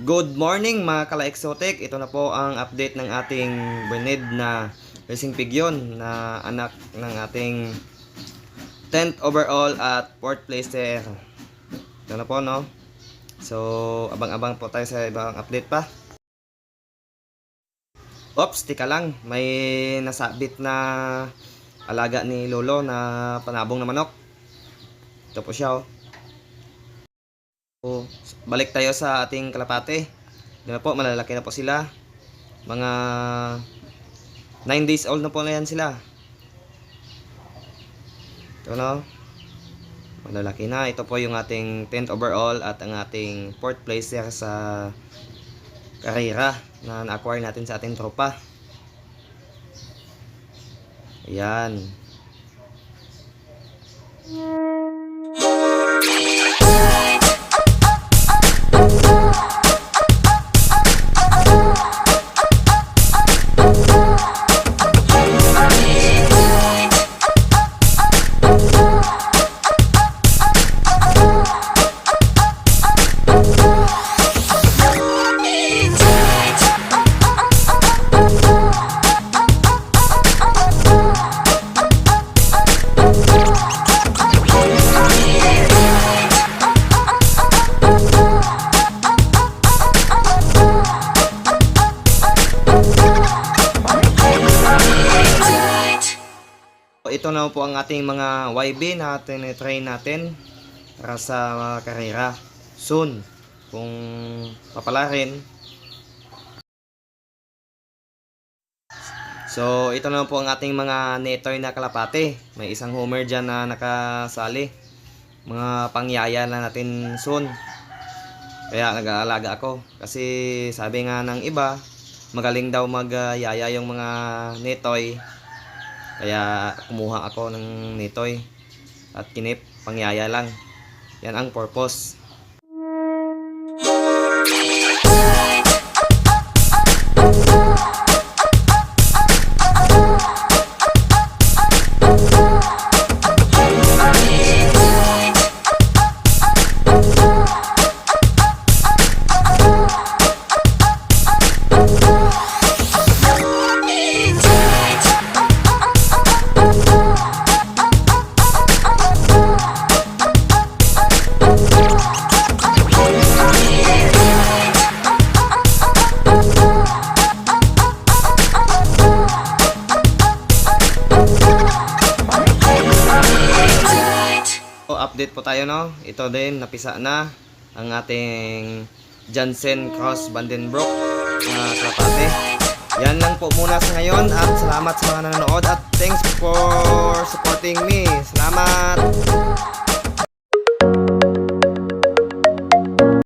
Good morning mga kala-exotic. Ito na po ang update ng ating bred na racing pigyon na anak ng ating 10th overall at 4th placer. Ito na po, no? So, abang-abang po tayo sa ibang update pa. Oops, tika lang. May nasabit na alaga ni Lolo na panabong na manok. Ito po siya, oh. So, balik tayo sa ating kalapate. Doon na po, malalaki na po sila. Mga 9 days old na po na yan sila. Ito, no? Malalaki na. Ito po yung ating 10th overall at ang ating 4th placer sa karera na na-acquire natin sa ating tropa. Ayan. Ito na po ang ating mga YB na train natin para sa karera soon kung papalarin. So ito na po ang ating mga netoy na kalapate. May isang homer dyan na nakasali. Mga pangyaya na natin soon. Kaya nag-aalaga ako kasi sabi nga ng iba magaling daw magyaya yung mga netoy. Kaya kumuha ako ng netoy at kinip, pangyaya lang. Yan ang purpose. Update po tayo, no? Ito din, napisa na ang ating Jansen Cross Vandenbroek na kalapate. Yan lang po muna sa ngayon at salamat sa mga nanonood at thanks for